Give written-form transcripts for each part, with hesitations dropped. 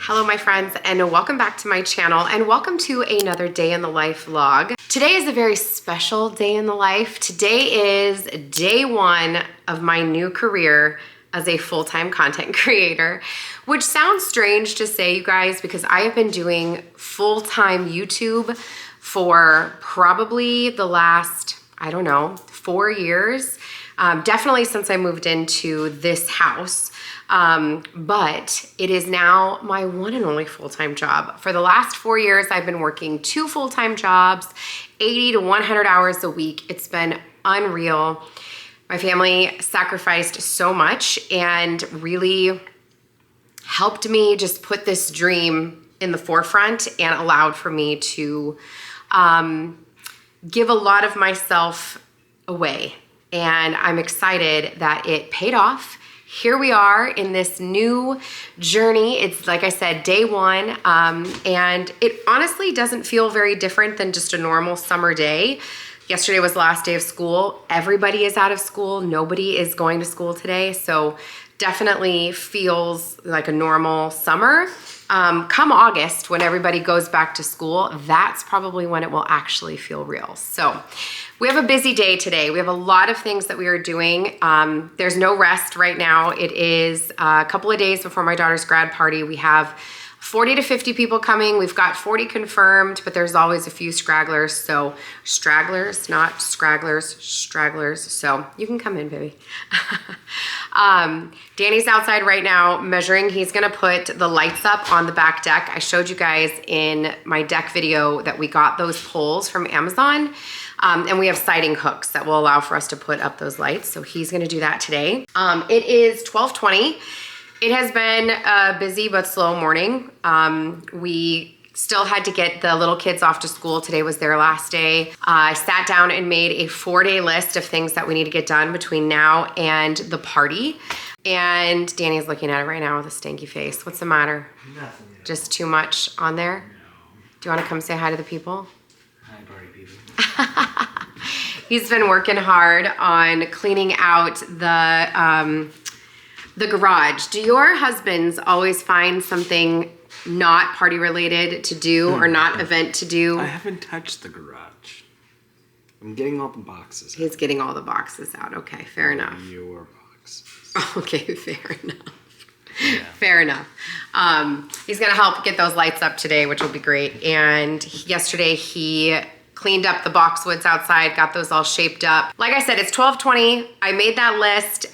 Hello my friends, and welcome back to my channel, and welcome to another day in the life vlog. Today is a very special day in the life. Today is day one of my new career as a full-time content creator, which sounds strange to say, you guys, because I have been doing full-time YouTube for probably the last, I don't know, 4 years. Definitely since I moved into this house. But it is now my one and only full-time job. For the last 4 years, I've been working 2 full-time jobs, 80 to 100 hours a week. It's been unreal. My family sacrificed so much and really helped me just put this dream in the forefront and allowed for me to give a lot of myself away. And I'm excited that it paid off. Here we are in this new journey. It's, like I said, day one, and it honestly doesn't feel very different than just a normal summer day. Yesterday was the last day of school. Everybody is out of school. Nobody is going to school today, so definitely feels like a normal summer. Come August, when everybody goes back to school, that's probably when it will actually feel real. So we have a busy day today. We have a lot of things that we are doing. There's no rest right now. It is a couple of days before my daughter's grad party. We have 40 to 50 people coming. We've got 40 confirmed, but there's always a few stragglers. So stragglers, not scragglers, stragglers. So you can come in, baby. Danny's outside right now measuring. He's gonna put the lights up on the back deck. I showed you guys in my deck video that we got those poles from Amazon. And we have siding hooks that will allow for us to put up those lights. So he's gonna do that today. It is 12:20. It has been a busy but slow morning. We still had to get the little kids off to school. Today was their last day. I sat down and made a 4-day list of things that we need to get done between now and the party. And Danny's looking at it right now with a stanky face. What's the matter? Nothing. Just too much on there? No. Do you wanna come say hi to the people? Hi, party people. He's been working hard on cleaning out the garage. Do your husbands always find something not party related to do or not event to do? I haven't touched the garage. I'm getting all the boxes out. He's getting all the boxes out. Okay, fair enough. Your boxes. Okay, fair enough. Yeah. Fair enough. He's gonna help get those lights up today, which will be great. And yesterday he cleaned up the boxwoods outside, got those all shaped up. Like I said, it's 12:20. I made that list,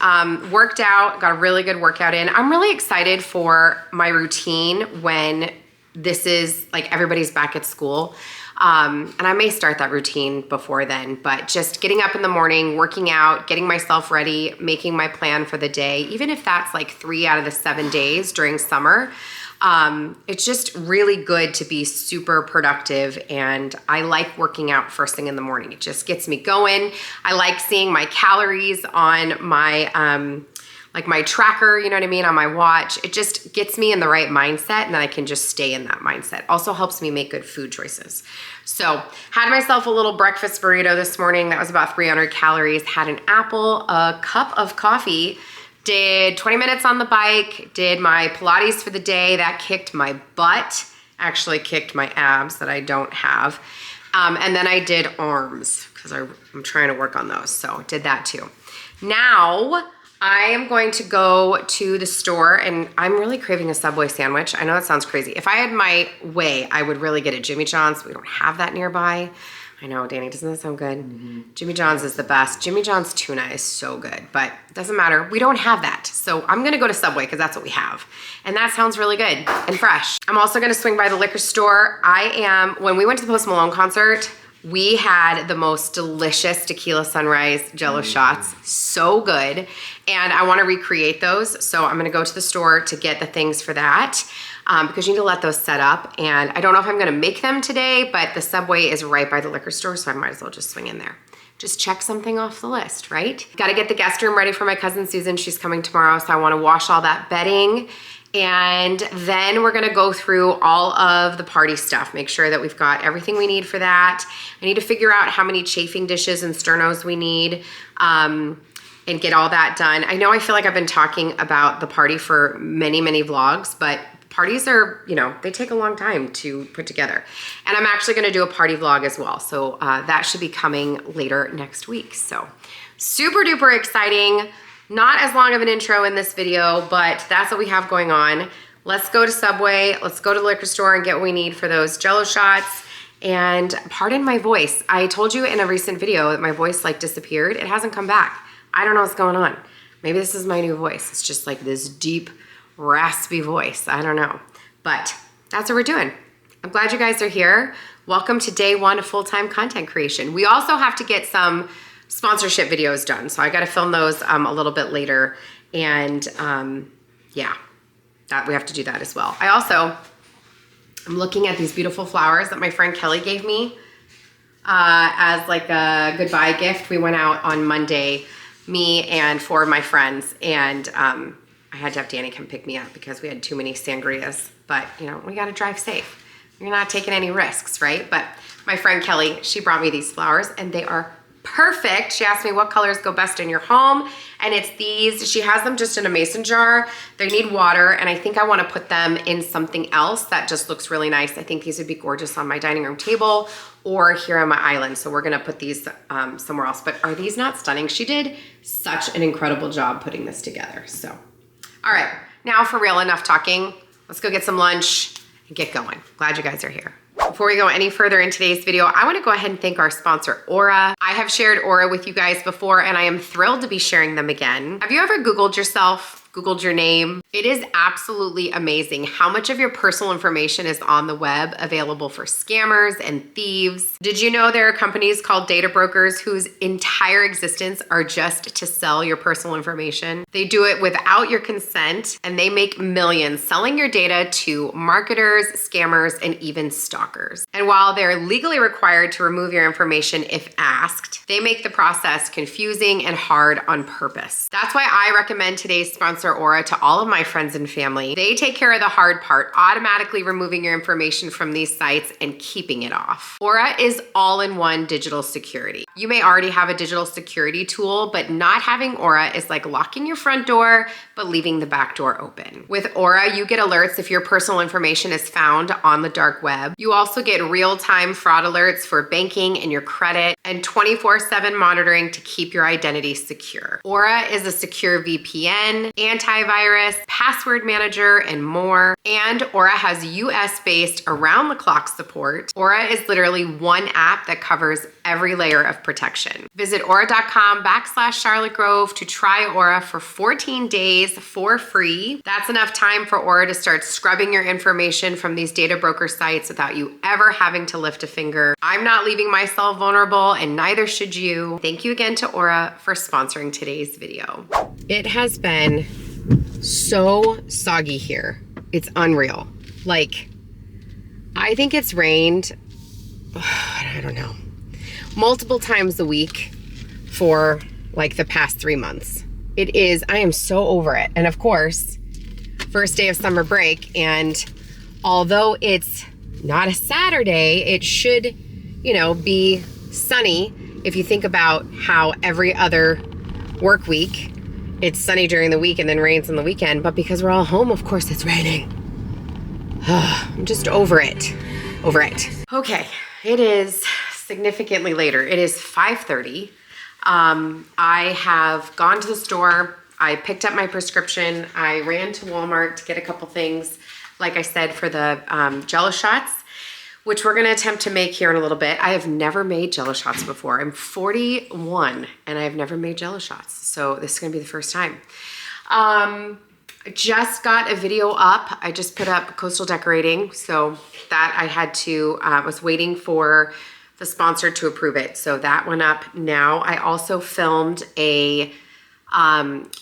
worked out, got a really good workout in. I'm really excited for my routine when this is like everybody's back at school. And I may start that routine before then, but just getting up in the morning, working out, getting myself ready, making my plan for the day, even if that's like 3 out of the 7 days during summer. It's just really good to be super productive, and I like working out first thing in the morning. It just gets me going. I like seeing my calories on my, like my tracker, you know what I mean, on my watch. It just gets me in the right mindset, and then I can just stay in that mindset. Also helps me make good food choices. So had myself a little breakfast burrito this morning. That was about 300 calories. Had an apple, a cup of coffee, did 20 minutes on the bike, did my Pilates for the day. That kicked my butt, actually kicked my abs that I don't have. And then I did arms because I'm trying to work on those. So did that too. Now I am going to go to the store, and I'm really craving a Subway sandwich. I know that sounds crazy. If I had my way, I would really get a Jimmy John's. We don't have that nearby. I know, Danny, doesn't that sound good? Mm-hmm. Jimmy John's is the best. Jimmy John's tuna is so good, but it doesn't matter. We don't have that. So I'm gonna go to Subway because that's what we have. And that sounds really good and fresh. I'm also gonna swing by the liquor store. When we went to the Post Malone concert, we had the most delicious tequila sunrise JELL-O shots. So good. And I wanna recreate those. So I'm gonna go to the store to get the things for that. Because you need to let those set up. And I don't know if I'm gonna make them today, but the Subway is right by the liquor store, so I might as well just swing in there. Just check something off the list, right? Gotta get the guest room ready for my cousin Susan. She's coming tomorrow, so I wanna wash all that bedding. And then we're gonna go through all of the party stuff, make sure that we've got everything we need for that. I need to figure out how many chafing dishes and sternos we need. And get all that done. I know I feel like I've been talking about the party for many, many vlogs, but parties are, you know, they take a long time to put together. And I'm actually gonna do a party vlog as well. So that should be coming later next week. So super duper exciting. Not as long of an intro in this video, but that's what we have going on. Let's go to Subway. Let's go to the liquor store and get what we need for those JELL-O shots. And pardon my voice. I told you in a recent video that my voice like disappeared. It hasn't come back. I don't know what's going on. Maybe this is my new voice. It's just like this deep, raspy voice. I don't know. But that's what we're doing. I'm glad you guys are here. Welcome to day one of full-time content creation. We also have to get some sponsorship videos done. So I got to film those a little bit later. And yeah, that we have to do that as well. I'm looking at these beautiful flowers that my friend Kelly gave me as like a goodbye gift. We went out on Monday, me and 4 of my friends, and I had to have Danny come pick me up because we had too many sangrias. But you know, we got to drive safe. You're not taking any risks, right? But my friend Kelly, she brought me these flowers and they are perfect. She asked me what colors go best in your home, and it's these. She has them just in a mason jar. They need water, and I think I want to put them in something else that just looks really nice. I think these would be gorgeous on my dining room table or here on my island. So we're gonna put these somewhere else. But are these not stunning? She did such an incredible job putting this together. So, all right, now for real, enough talking. Let's go get some lunch and get going. Glad you guys are here. Before we go any further in today's video, I want to go ahead and thank our sponsor, Aura. I have shared Aura with you guys before, and I am thrilled to be sharing them again. Have you ever Googled yourself? Googled your name? It is absolutely amazing how much of your personal information is on the web available for scammers and thieves. Did you know there are companies called data brokers whose entire existence are just to sell your personal information? They do it without your consent, and they make millions selling your data to marketers, scammers, and even stalkers. And while they're legally required to remove your information if asked, they make the process confusing and hard on purpose. That's why I recommend today's sponsor, Aura, to all of my friends and family. They take care of the hard part, automatically removing your information from these sites and keeping it off. Aura is all-in-one digital security. You may already have a digital security tool, but not having Aura is like locking your front door, but leaving the back door open. With Aura, you get alerts if your personal information is found on the dark web. You also get real-time fraud alerts for banking and your credit, and 24/7 monitoring to keep your identity secure. Aura is a secure VPN, antivirus, password manager, and more. And Aura has US-based around-the-clock support. Aura is literally one app that covers every layer of protection. Visit aura.com/Charlotte Grove to try Aura for 14 days for free. That's enough time for Aura to start scrubbing your information from these data broker sites without you ever having to lift a finger. I'm not leaving myself vulnerable, and neither should you. Thank you again to Aura for sponsoring today's video. It has been so soggy here. It's unreal. Like, I think it's rained, I don't know, multiple times a week for like the past 3 months. It is, I am so over it. And of course, first day of summer break, and although it's not a Saturday, it should, you know, be sunny. If you think about how every other work week, it's sunny during the week and then rains on the weekend, but because we're all home, of course it's raining. I'm just over it. Okay, it is significantly later. It is 5:30. I have gone to the store. I picked up my prescription. I ran to Walmart to get a couple things, like I said, for the JELL-O shots, which we're gonna attempt to make here in a little bit. I have never made JELL-O shots before. I'm 41 and I have never made JELL-O shots. So this is gonna be the first time. I just got a video up. I just put up coastal decorating. So that I had to, was waiting for the sponsor to approve it. So that went up now. I also filmed a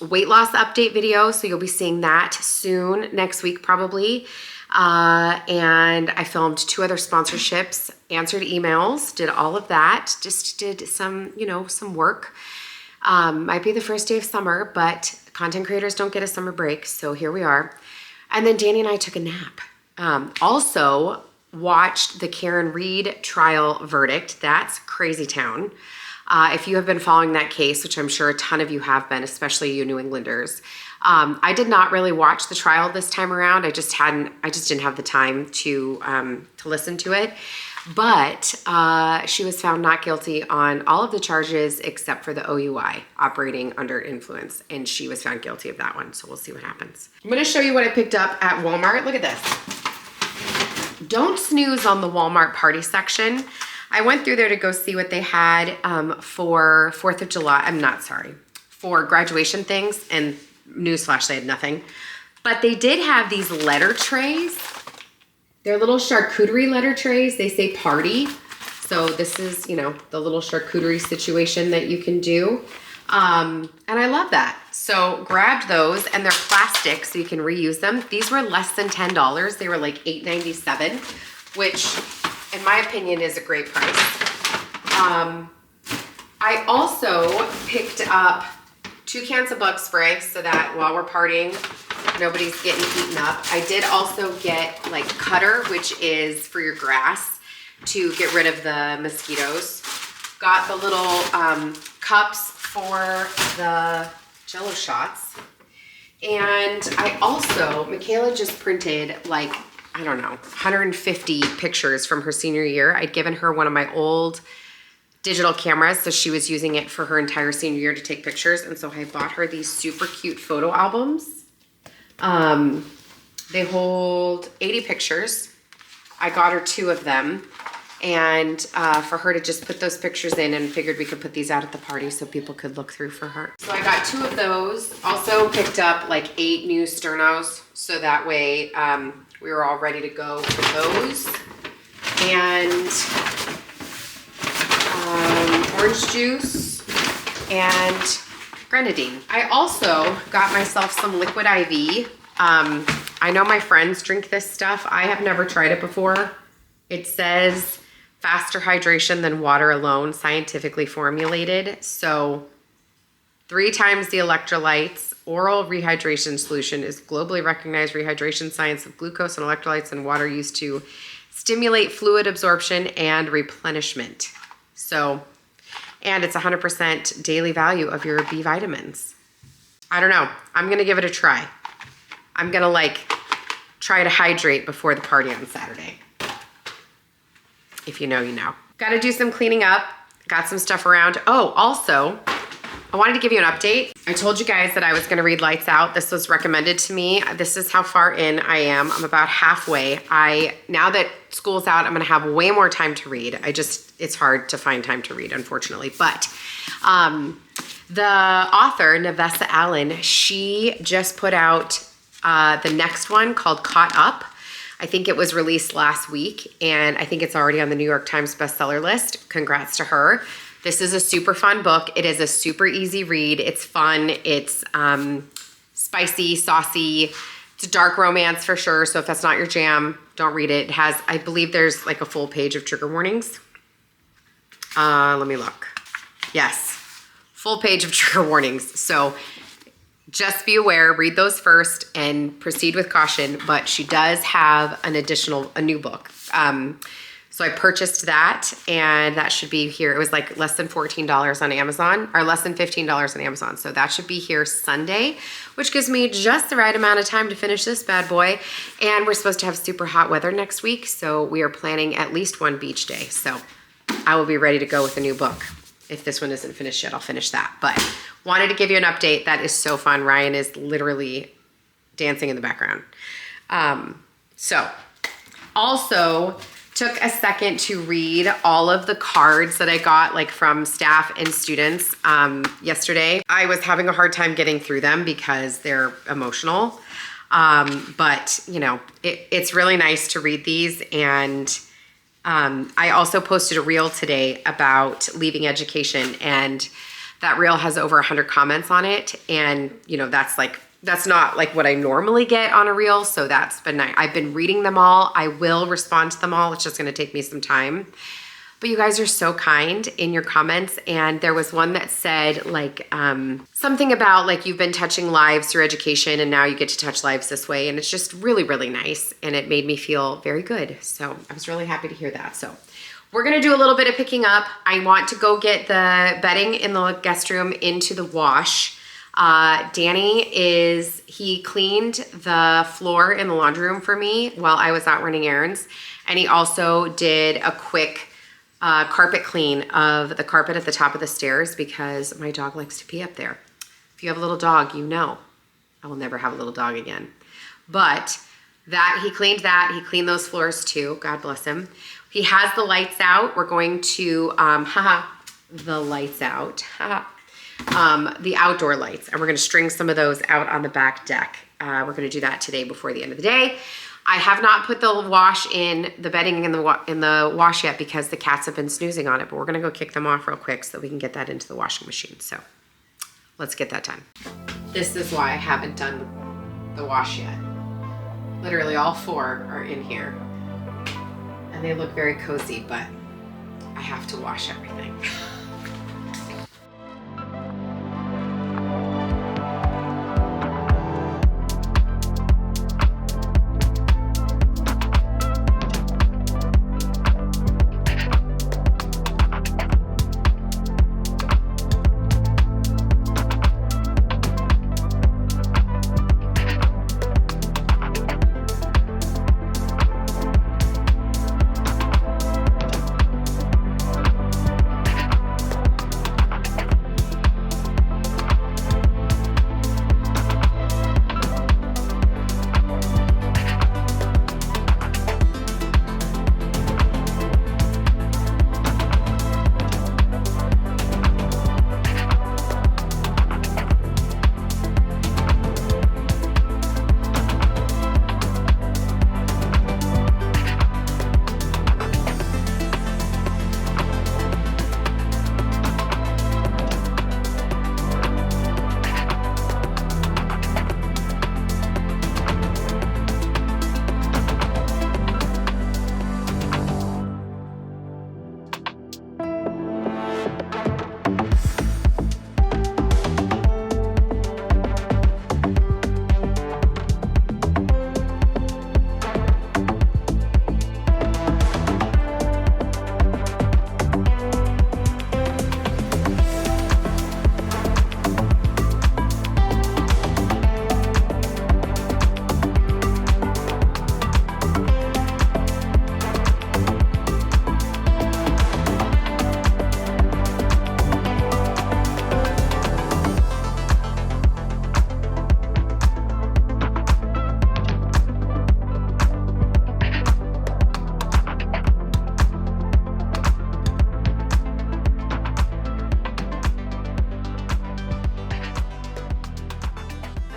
weight loss update video. So you'll be seeing that soon, next week probably. And I filmed 2 other sponsorships, answered emails, did all of that, just did some, you know, some work. Might be the first day of summer, but content creators don't get a summer break. So here we are. And then Danny and I took a nap. Also watched the Karen Reed trial verdict. That's crazy town. If you have been following that case, which I'm sure a ton of you have been, especially you New Englanders, I did not really watch the trial this time around. I just didn't have the time to listen to it. But she was found not guilty on all of the charges except for the OUI, operating under influence, and she was found guilty of that one. So we'll see what happens. I'm gonna show you what I picked up at Walmart. Look at this. Don't snooze on the Walmart party section. I went through there to go see what they had for 4th of July. For graduation things, and newsflash, they had nothing. But they did have these letter trays. They're little charcuterie letter trays. They say party. So this is, you know, the little charcuterie situation that you can do. And I love that. So grabbed those, and they're plastic so you can reuse them. These were less than $10. They were like $8.97, which in my opinion is a great price. I also picked up 2 cans of bug spray so that while we're partying, nobody's getting eaten up. I did also get like cutter, which is for your grass to get rid of the mosquitoes. Got the little cups for the JELL-O shots. And I also, Michaela just printed like, I don't know, 150 pictures from her senior year. I'd given her one of my old digital cameras, so she was using it for her entire senior year to take pictures. And so I bought her these super cute photo albums. They hold 80 pictures. I got her 2 of them, and for her to just put those pictures in, and figured we could put these out at the party so people could look through for her. So I got 2 of those. Also picked up like 8 new sternos, so that way we were all ready to go for those. And orange juice and grenadine. I also got myself some liquid IV. I know my friends drink this stuff. I have never tried it before. It says faster hydration than water alone, scientifically formulated. So 3 times the electrolytes. Oral rehydration solution is globally recognized rehydration science of glucose and electrolytes and water used to stimulate fluid absorption and replenishment. So, and it's 100% daily value of your B vitamins. I don't know. I'm going to give it a try. I'm going to like try to hydrate before the party on Saturday. If you know, you know. Got to do some cleaning up. Got some stuff around. Oh, also, I wanted to give you an update. I told you guys that I was going to read Lights Out. This was recommended to me. This is how far in I am. I'm about halfway. Now that school's out, I'm going to have way more time to read. It's hard to find time to read, unfortunately. But the author, Nevessa Allen, she just put out the next one called Caught Up. I think it was released last week, and I think it's already on the New York Times bestseller list. Congrats to her. This is a super fun book. It is a super easy read. It's fun. It's spicy, saucy. It's a dark romance for sure. So if that's not your jam, don't read it. It has, I believe there's like a full page of trigger warnings. Let me look. Yes, full page of trigger warnings. So just be aware, read those first and proceed with caution. But she does have a new book. So I purchased that, and that should be here. It was like less than $14 on Amazon, or less than $15 on Amazon. So that should be here Sunday, which gives me just the right amount of time to finish this bad boy. And we're supposed to have super hot weather next week, so we are planning at least 1 beach day. So I will be ready to go with a new book. If this one isn't finished yet, I'll finish that. But wanted to give you an update. That is so fun. Ryan is literally dancing in the background. Also took a second to read all of the cards that I got like from staff and students yesterday. I was having a hard time getting through them because they're emotional. But you know, it's really nice to read these. And I also posted a reel today about leaving education, and that reel has over 100 comments on it. And you know, that's not like what I normally get on a reel. So that's been nice. I've been reading them all. I will respond to them all. It's just going to take me some time. But you guys are so kind in your comments. And there was one that said like something about like you've been touching lives through education and now you get to touch lives this way. And it's just really, really nice. And it made me feel very good. So I was really happy to hear that. So we're going to do a little bit of picking up. I want to go get the bedding in the guest room into the wash. He cleaned the floor in the laundry room for me while I was out running errands. And he also did a quick carpet clean of the carpet at the top of the stairs because my dog likes to pee up there. If you have a little dog, you know. I will never have a little dog again. But he cleaned that. He cleaned those floors too. God bless him. He has the lights out. We're going to, the lights out. The outdoor lights. And we're going to string some of those out on the back deck. We're going to do that today before the end of the day. I have not put the bedding in the wash yet because the cats have been snoozing on it, but we're going to go kick them off real quick so that we can get that into the washing machine. So let's get that done. This is why I haven't done the wash yet. Literally all 4 are in here. And they look very cozy, but I have to wash everything.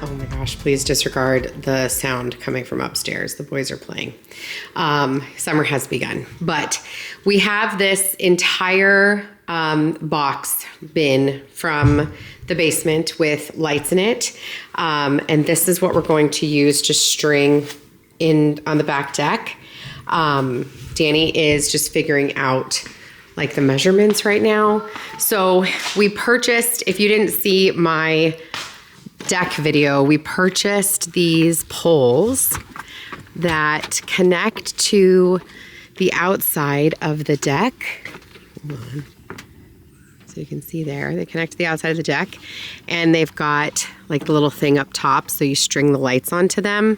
Oh my gosh, please disregard the sound coming from upstairs. The boys are playing. Summer has begun. But we have this entire box bin from the basement with lights in it. And this is what we're going to use to string in on the back deck. Danny is just figuring out like the measurements right now. So we purchased, if you didn't see my deck video, we purchased these poles that connect to the outside of the deck. Hold on. So you can see there, they connect to the outside of the deck, and they've got like the little thing up top, so you string the lights onto them.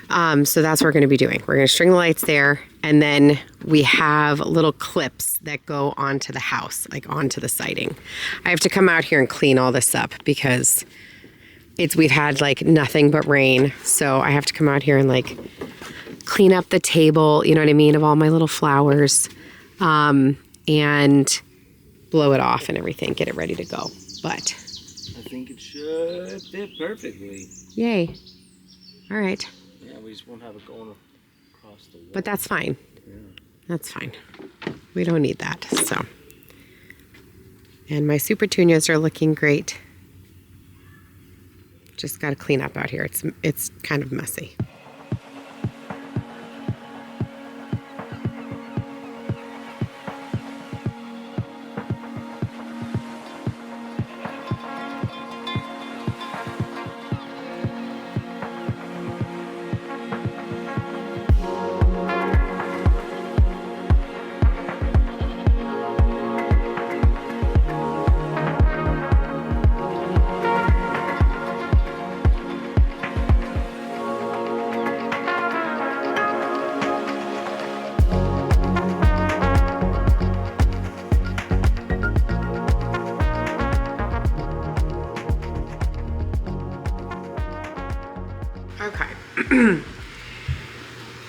So that's what we're going to be doing. We're going to string the lights there, and then we have little clips that go onto the house, like onto the siding. I have to come out here and clean all this up because we've had like nothing but rain. So I have to come out here and like clean up the table, you know what I mean, of all my little flowers, and blow it off and everything, get it ready to go. But I think it should fit perfectly. Yay. All right. Yeah, we just won't have it going across the wall. But that's fine. Yeah. That's fine. We don't need that, so. And my super petunias are looking great. Just got to clean up out here. It's kind of messy.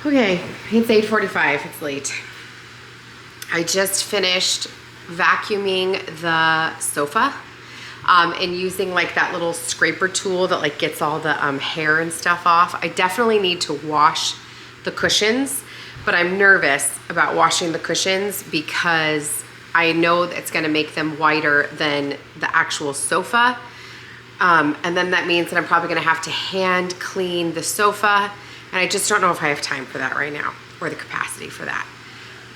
Okay, it's 8:45, it's late. I just finished vacuuming the sofa and using like that little scraper tool that like gets all the hair and stuff off. I definitely need to wash the cushions, but I'm nervous about washing the cushions because I know that it's gonna make them whiter than the actual sofa. And then that means that I'm probably gonna have to hand clean the sofa, and I just don't know if I have time for that right now or the capacity for that.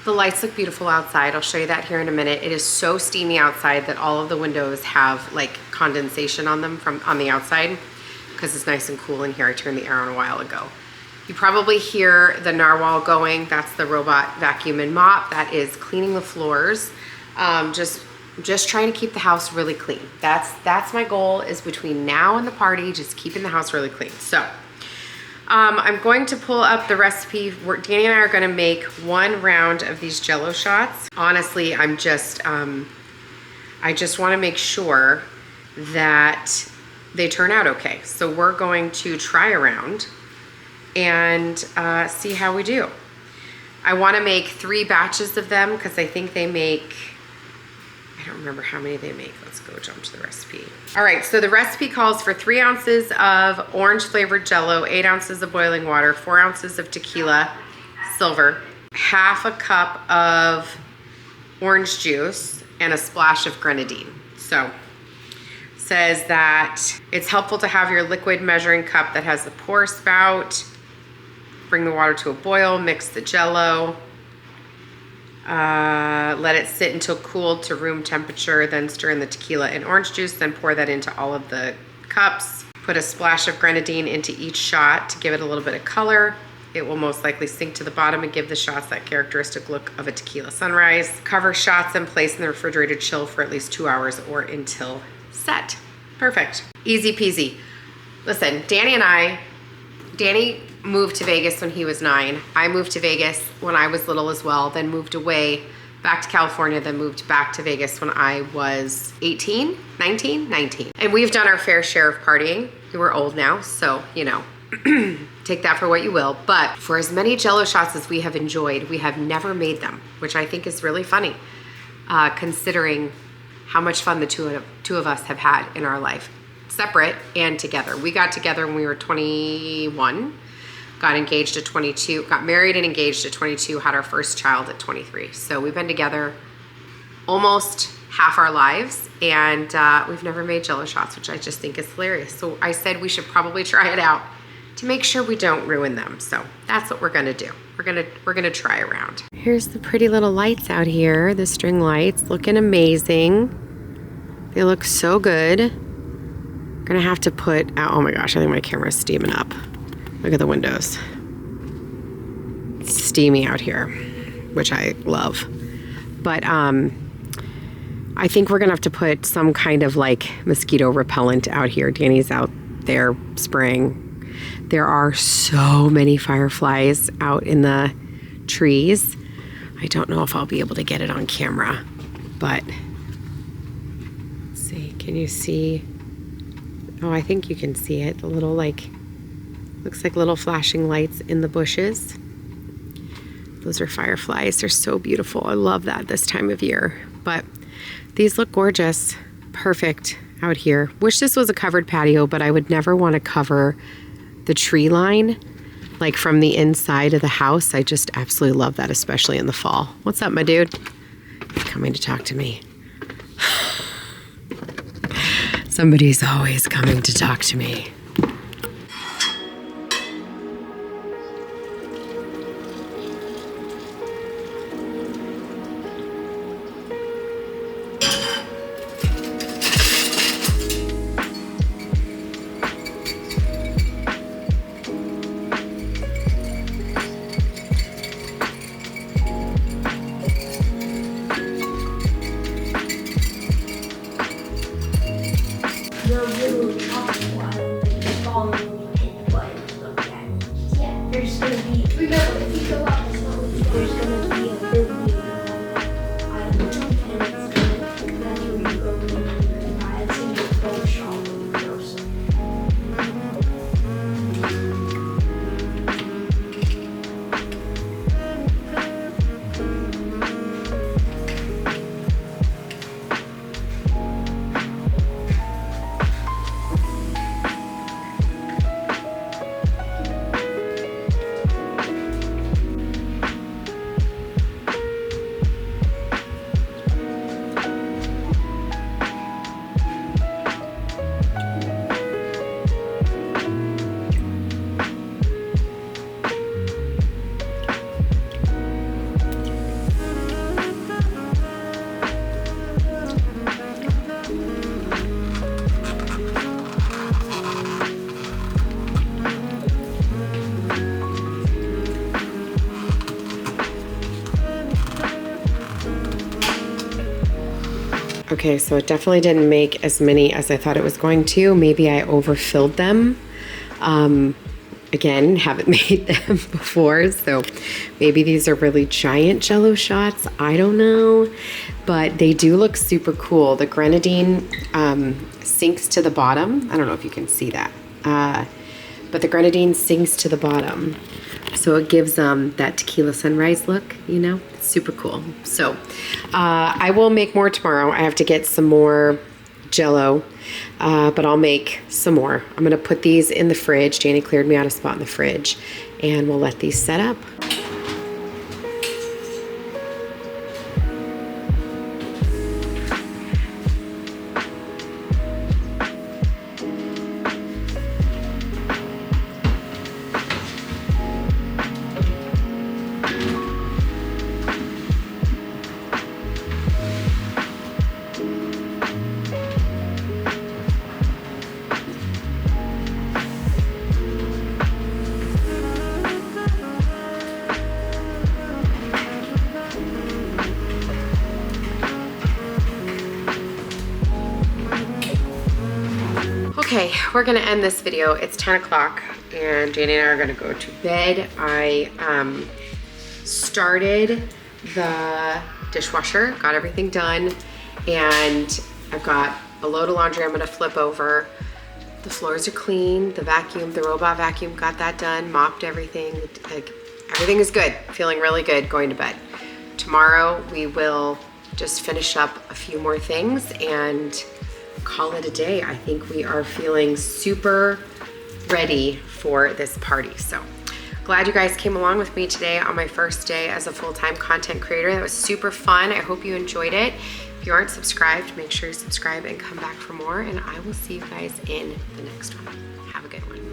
The lights look beautiful outside. I'll show you that here in a minute. It is so steamy outside that all of the windows have like condensation on them from on the outside because it's nice and cool in here. I turned the air on a while ago. You probably hear the narwhal going. That's the robot vacuum and mop. That is cleaning the floors. Just trying to keep the house really clean. That's my goal, is between now and the party, just keeping the house really clean. So I'm going to pull up the recipe. Danny and I are gonna make 1 round of these JELL-O shots. Honestly, I just wanna make sure that they turn out okay. So we're going to try a round and see how we do. I wanna make 3 batches of them because I think they make, I don't remember how many they make. Let's go jump to the recipe. All right, so the recipe calls for 3 ounces of orange flavored JELL-O, 8 ounces of boiling water, 4 ounces of tequila, silver, half a cup of orange juice, and a splash of grenadine. So it says that it's helpful to have your liquid measuring cup that has a pour spout. Bring the water to a boil, mix the JELL-O. Let it sit until cooled to room temperature, then stir in the tequila and orange juice, then pour that into all of the cups. Put a splash of grenadine into each shot to give it a little bit of color. It will most likely sink to the bottom and give the shots that characteristic look of a tequila sunrise. Cover shots and place in the refrigerator to chill for at least 2 hours or until set. Perfect. Easy peasy. Listen, Danny moved to Vegas when he was 9. I moved to Vegas when I was little as well, then moved away back to California, then moved back to Vegas when I was 19. And we've done our fair share of partying. We're old now, so, you know, take that for what you will. But for as many JELL-O shots as we have enjoyed, we have never made them, which I think is really funny, considering how much fun the two of us have had in our life, separate and together. We got together when we were 21. Got engaged at 22, got married and engaged at 22, had our first child at 23. So we've been together almost half our lives, and we've never made JELL-O shots, which I just think is hilarious. So I said we should probably try it out to make sure we don't ruin them. So that's what we're gonna do. We're gonna try a round. Here's the pretty little lights out here, the string lights, looking amazing. They look so good. Gonna have to put out, oh my gosh, I think my camera's steaming up. Look at the windows. It's steamy out here, which I love. But I think we're gonna have to put some kind of like mosquito repellent out here. Danny's out there spraying. There are so many fireflies out in the trees. I don't know if I'll be able to get it on camera, but let's see, can you see? Oh, I think you can see it. The little like, looks like little flashing lights in the bushes. Those are fireflies. They're so beautiful. I love that this time of year. But these look gorgeous. Perfect out here. Wish this was a covered patio, but I would never want to cover the tree line, like from the inside of the house. I just absolutely love that, especially in the fall. What's up, my dude? He's coming to talk to me. Somebody's always coming to talk to me. Okay, so it definitely didn't make as many as I thought it was going to. Maybe I overfilled them. Again, haven't made them before, so maybe these are really giant Jell-O shots. I don't know, but they do look super cool. The grenadine sinks to the bottom. I don't know if you can see that, but the grenadine sinks to the bottom. So it gives that tequila sunrise look, you know, it's super cool. So I will make more tomorrow. I have to get some more Jell-O, but I'll make some more. I'm gonna put these in the fridge. Janie cleared me out a spot in the fridge, and we'll let these set up. Okay, we're gonna end this video. It's 10 o'clock and Janie and I are gonna go to bed. I started the dishwasher, got everything done, and I've got a load of laundry I'm gonna flip over. The floors are clean, the vacuum, the robot vacuum, got that done, mopped everything. Like, everything is good, feeling really good going to bed. Tomorrow we will just finish up a few more things and call it a day. I think we are feeling super ready for this party. So glad you guys came along with me today on my first day as a full-time content creator. That was super fun. I hope you enjoyed it. If you aren't subscribed, make sure you subscribe and come back for more, and I will see you guys in the next one. Have a good one.